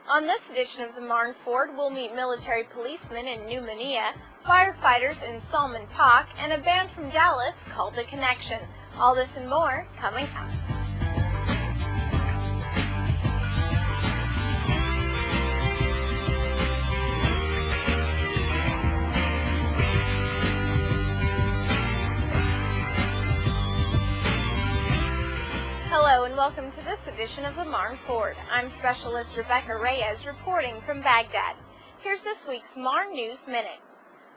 On this edition of the Marne Ford, we'll meet military policemen in New Manila, firefighters in Salman Pak, and a band from Dallas called The Connection. All this and more coming up. Hello and welcome to this edition of the Marne Ford. I'm Specialist Rebecka Reyes reporting from Baghdad. Here's this week's Marne News Minute.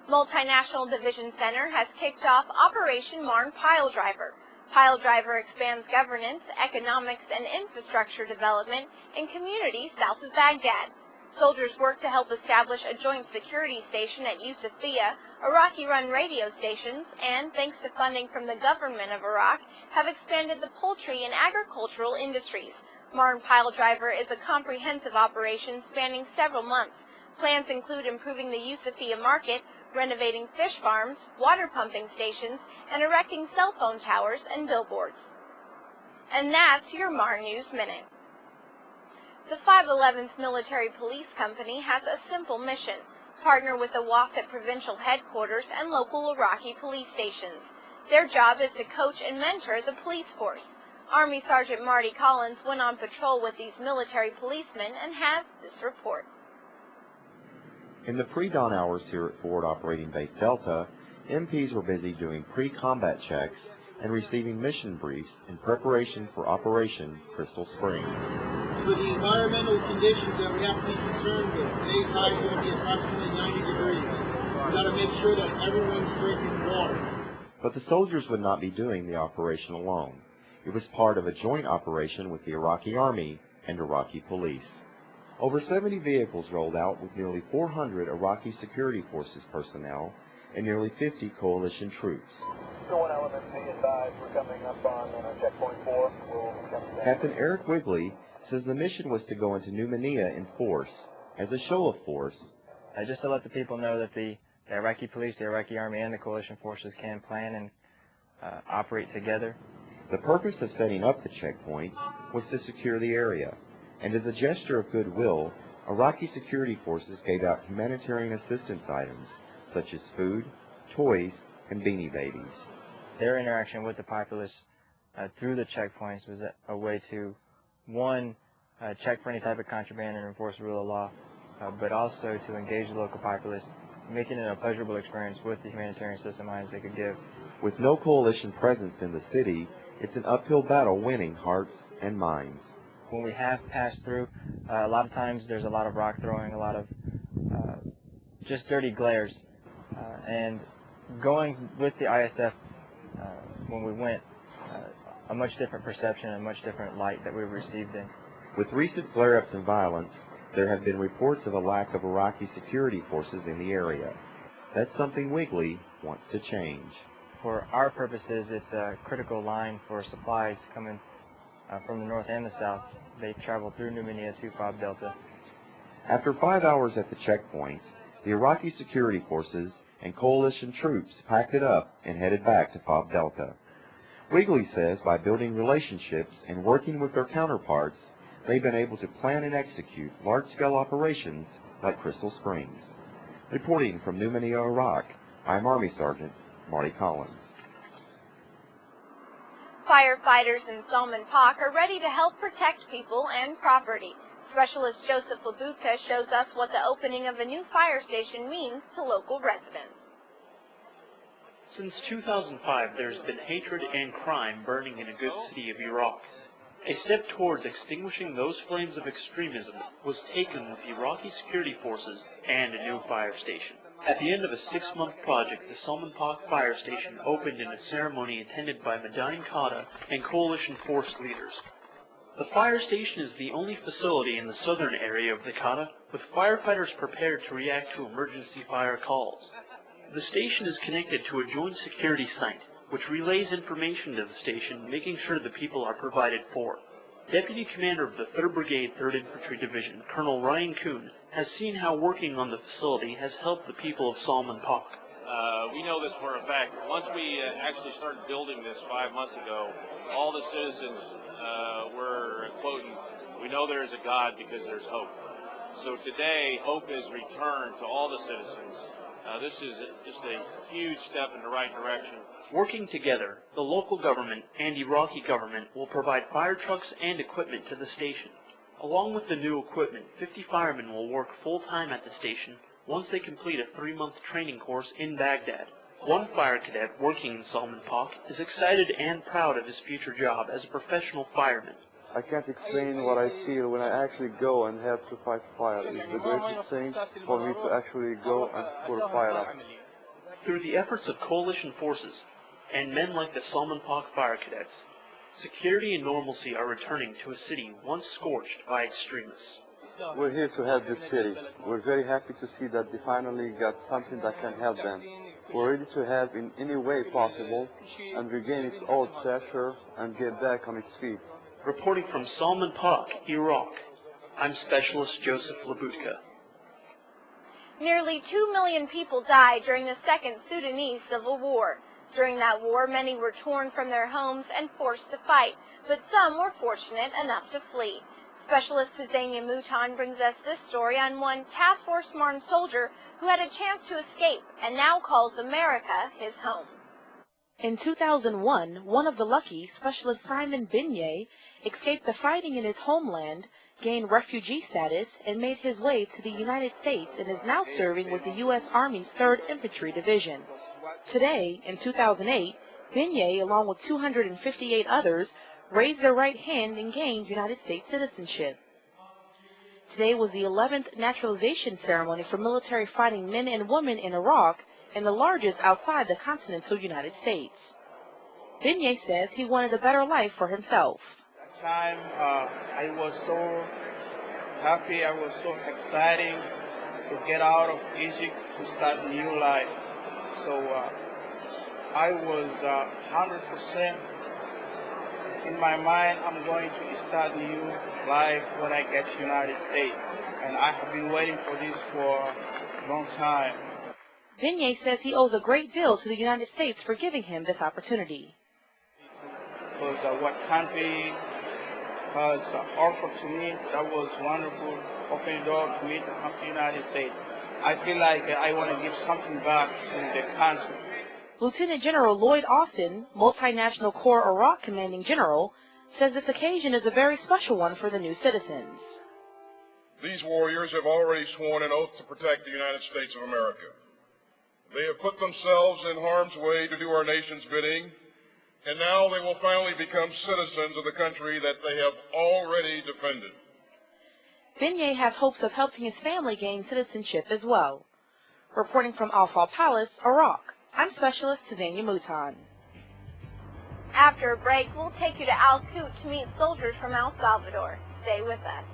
Multinational Division Center has kicked off Operation Marne Pile Driver. Pile Driver expands governance, economics, and infrastructure development in communities south of Baghdad. Soldiers work to help establish a joint security station at Yusufia, Iraqi-run radio stations, and, thanks to funding from the government of Iraq, have expanded the poultry and agricultural industries. Marne Pile Driver is a comprehensive operation spanning several months. Plans include improving the Yusufia market, renovating fish farms, water pumping stations, and erecting cell phone towers and billboards. And that's your Marne News Minute. The 511th Military Police Company has a simple mission: partner with the Whaida provincial headquarters and local Iraqi police stations. Their job is to coach and mentor the police force. Army Sergeant Marty Collins went on patrol with these military policemen and has this report. In the pre-dawn hours here at Forward Operating Base Delta, MPs were busy doing pre-combat checks and receiving mission briefs in preparation for Operation Crystal Springs. For the environmental conditions that we have to be concerned with, today's high is going to be approximately 90 degrees. We've got to make sure that everyone's drinking water. But the soldiers would not be doing the operation alone. It was part of a joint operation with the Iraqi Army and Iraqi police. Over 70 vehicles rolled out with nearly 400 Iraqi Security Forces personnel and nearly 50 coalition troops. One element, be advised, we're coming up on checkpoint 4. Captain Eric Wigley says the mission was to go into New Manila in force, as a show of force. Just to let the people know that the Iraqi police, the Iraqi army, and the coalition forces can plan and operate together. The purpose of setting up the checkpoints was to secure the area, and as a gesture of goodwill, Iraqi security forces gave out humanitarian assistance items, such as food, toys, and beanie babies. Their interaction with the populace through the checkpoints was a way to, one, check for any type of contraband and enforce the rule of law, but also to engage the local populace, making it a pleasurable experience with the humanitarian system items they could give. With no coalition presence in the city, it's an uphill battle winning hearts and minds. When we have passed through, a lot of times there's a lot of rock throwing, a lot of just dirty glares, and going with the ISF when we went, a much different perception, a much different light that we received in. With recent flare-ups and violence, there have been reports of a lack of Iraqi security forces in the area. That's something Wigley wants to change. For our purposes, it's a critical line for supplies coming from the north and the south. They travel through New Manila to Fob Delta. After 5 hours at the checkpoints, the Iraqi security forces and coalition troops packed it up and headed back to Fob Delta. Wigley says by building relationships and working with their counterparts, they've been able to plan and execute large-scale operations like Crystal Springs. Reporting from New Manila, Iraq, I'm Army Sergeant Marty Collins. Firefighters in Salman Pak are ready to help protect people and property. Specialist Joseph Labutka shows us what the opening of a new fire station means to local residents. Since 2005, there's been hatred and crime burning in a good city of Iraq. A step towards extinguishing those flames of extremism was taken with Iraqi security forces and a new fire station. At the end of a 6-month project, the Salman Pak Fire Station opened in a ceremony attended by Madain Qaeda and coalition force leaders. The fire station is the only facility in the southern area of the Qaeda with firefighters prepared to react to emergency fire calls. The station is connected to a joint security site, which relays information to the station, making sure the people are provided for. Deputy Commander of the 3rd Brigade, 3rd Infantry Division, Colonel Ryan Kuhn, has seen how working on the facility has helped the people of Salman Pak. We know this for a fact. Once we actually started building this 5 months ago, all the citizens were quoting, "We know there is a God because there's hope." So today, hope is returned to all the citizens. This is just a huge step in the right direction. Working together, the local government and Iraqi government will provide fire trucks and equipment to the station. Along with the new equipment, 50 firemen will work full-time at the station once they complete a 3-month training course in Baghdad. One fire cadet working in Salman Pak is excited and proud of his future job as a professional fireman. I can't explain what I feel when I actually go and have to fight fire. It's the greatest thing for me to actually go and put a fire out. Through the efforts of coalition forces and men like the Salman Pak fire cadets, security and normalcy are returning to a city once scorched by extremists. We're here to help this city. We're very happy to see that they finally got something that can help them. We're ready to help in any way possible and regain its old stature and get back on its feet. Reporting from Salman Pak, Iraq, I'm Specialist Joseph Labutka. Nearly 2 million people died during the Second Sudanese Civil War. During that war, many were torn from their homes and forced to fight, but some were fortunate enough to flee. Specialist Hussein Moutan brings us this story on one Task Force Marne soldier who had a chance to escape and now calls America his home. In 2001, one of the lucky, Specialist Simon Binyé, escaped the fighting in his homeland, gained refugee status, and made his way to the United States and is now serving with the U.S. Army's 3rd Infantry Division. Today, in 2008, Binyé, along with 258 others, raised their right hand and gained United States citizenship. Today was the 11th naturalization ceremony for military fighting men and women in Iraq, and the largest outside the continental United States. Binyé says he wanted a better life for himself. That time, I was so happy, I was so excited to get out of Egypt to start a new life. So I was 100% in my mind, I'm going to start a new life when I get to United States. And I have been waiting for this for a long time. Binyé says he owes a great deal to the United States for giving him this opportunity. Because what country has offered to me, that was wonderful, opening the door to me to come to the United States. I feel like I want to give something back to the country. Lieutenant General Lloyd Austin, Multinational Corps Iraq Commanding General, says this occasion is a very special one for the new citizens. These warriors have already sworn an oath to protect the United States of America. They have put themselves in harm's way to do our nation's bidding, and now they will finally become citizens of the country that they have already defended. Binyé has hopes of helping his family gain citizenship as well. Reporting from Al-Faw Palace, Iraq, I'm Specialist Hussein Moutan. After a break, we'll take you to Al-Quds to meet soldiers from El Salvador. Stay with us.